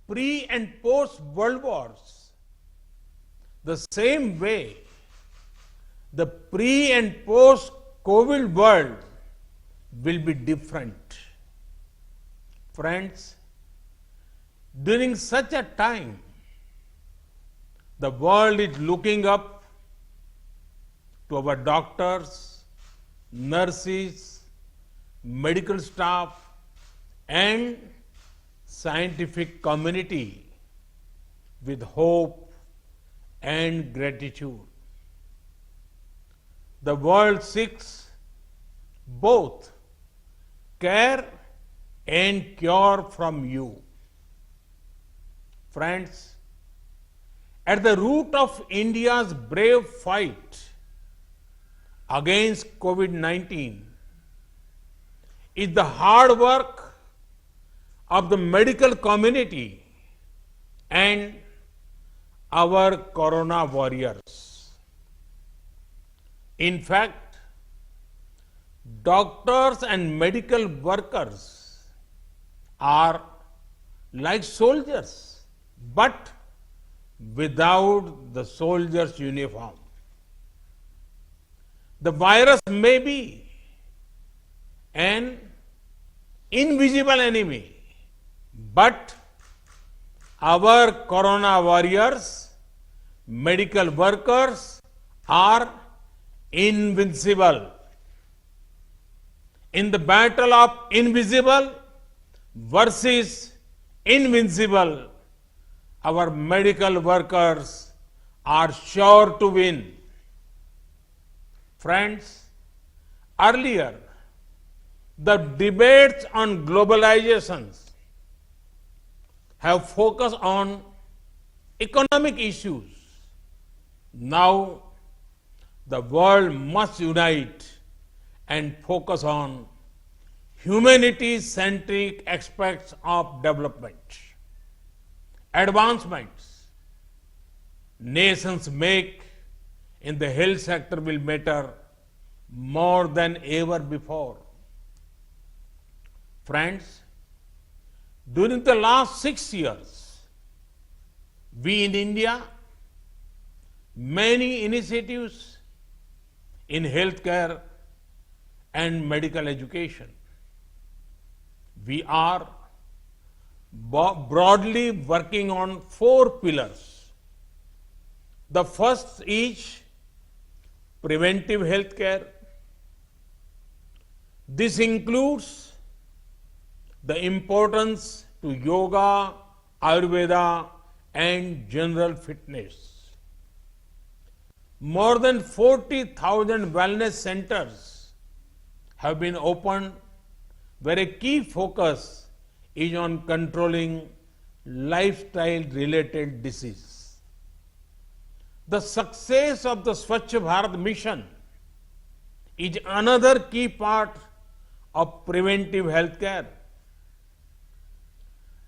pre and post World Wars. The same way, the pre and post COVID world will be different. Friends, during such a time, the world is looking up to our doctors, nurses, medical staff, and scientific community with hope and gratitude. The world seeks both care and cure from you. Friends, at the root of India's brave fight against COVID-19 is the hard work of the medical community and our corona warriors. In fact, doctors and medical workers are like soldiers, but without the soldier's uniform. The virus may be an invisible enemy, but our corona warriors, medical workers are invincible. In the battle of invisible versus invincible, our medical workers are sure to win. Friends, earlier, the debates on globalizations have focused on economic issues. Now, the world must unite and focus on humanity-centric aspects of development. Advancements nations make in the health sector will matter more than ever before. Friends, during the last 6 years, we in India, many initiatives in healthcare and medical education. We are broadly working on 4 pillars. The first is preventive healthcare. This includes the importance to yoga, Ayurveda, and general fitness. More than 40,000 wellness centers have been opened where a key focus is on controlling lifestyle-related disease. The success of the Swachh Bharat mission is another key part of preventive healthcare.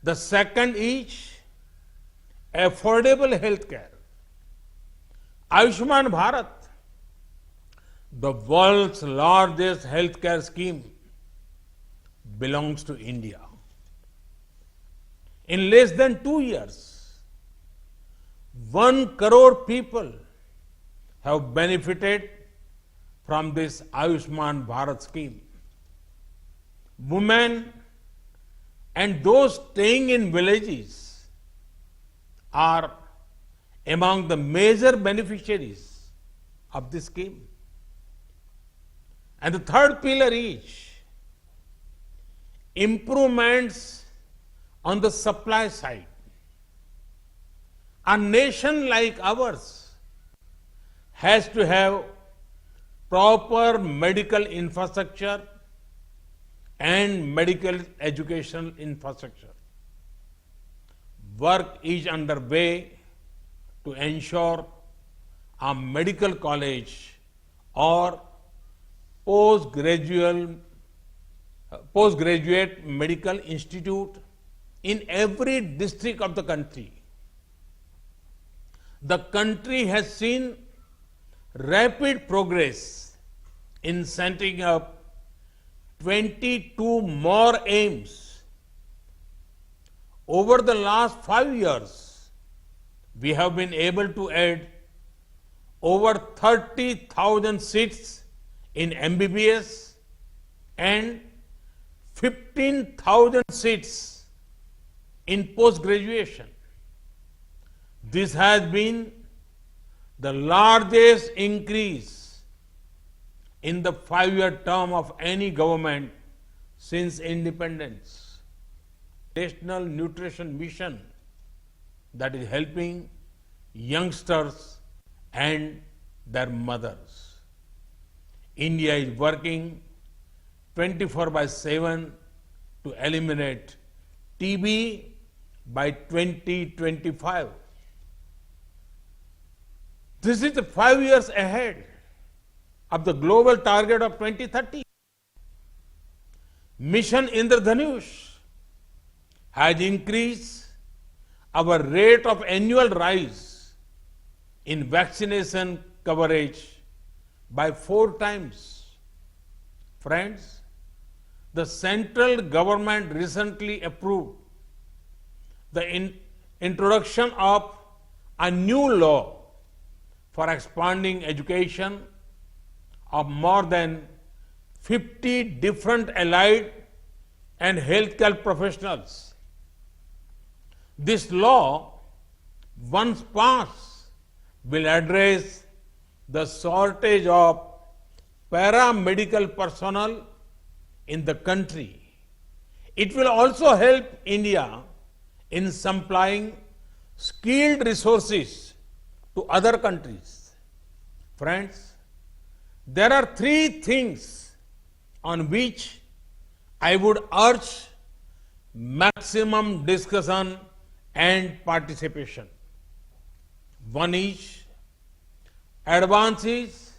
The second is affordable healthcare. Ayushman Bharat, the world's largest healthcare scheme, belongs to India. In less than 2 years, 1 crore people have benefited from this Ayushman Bharat scheme. Women and those staying in villages are among the major beneficiaries of this scheme. And the third pillar is improvements on the supply side. A nation like ours has to have proper medical infrastructure and medical educational infrastructure. Work is underway to ensure a medical college or postgraduate medical institute in every district of the country. The country has seen rapid progress in setting up 22 more AIIMS. Over the last 5 years, we have been able to add over 30,000 seats in MBBS and 15,000 seats in post-graduation. This has been the largest increase in the 5-year term of any government since independence. National Nutrition Mission that is helping youngsters and their mothers. India is working 24/7 to eliminate TB by 2025. This is 5 years ahead of the global target of 2030. Mission Indradhanush has increased our rate of annual rise in vaccination coverage by 4 times. Friends, the central government recently approved the introduction of a new law for expanding education of more than 50 different allied and healthcare professionals. This law, once passed, will address the shortage of paramedical personnel in the country. It will also help India in supplying skilled resources to other countries. Friends, there are 3 things on which I would urge maximum discussion and participation. One is advances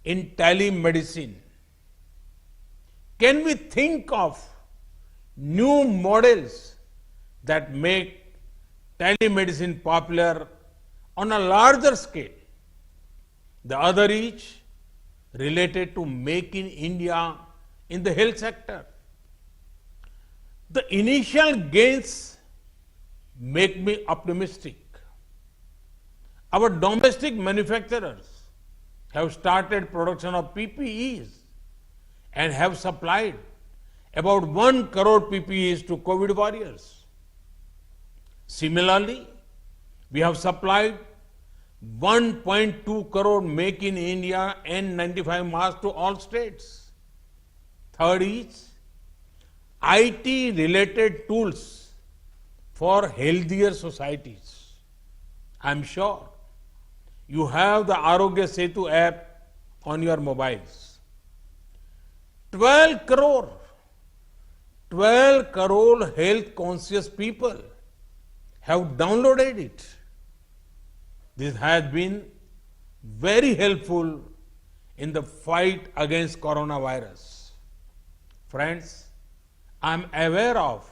in telemedicine. Can we think of new models that make telemedicine popular on a larger scale? The other is related to making India in the health sector. The initial gains make me optimistic. Our domestic manufacturers have started production of PPEs and have supplied about 1 crore PPEs to COVID warriors. Similarly, we have supplied 1.2 crore Make in India N95 masks to all states. Third is IT-related tools for healthier societies. I'm sure you have the Arogya Setu app on your mobiles. 12 crore health conscious people have downloaded it. This has been very helpful in the fight against coronavirus. Friends, I'm aware of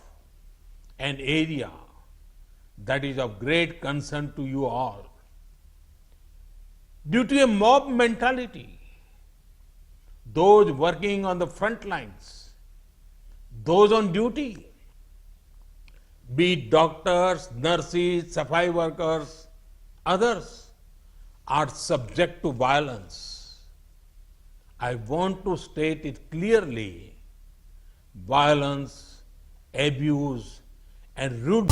an area that is of great concern to you all. Due to a mob mentality, those working on the front lines, those on duty, be it doctors, nurses, safai workers, others, are subject to violence. I want to state it clearly. Violence, abuse, and rude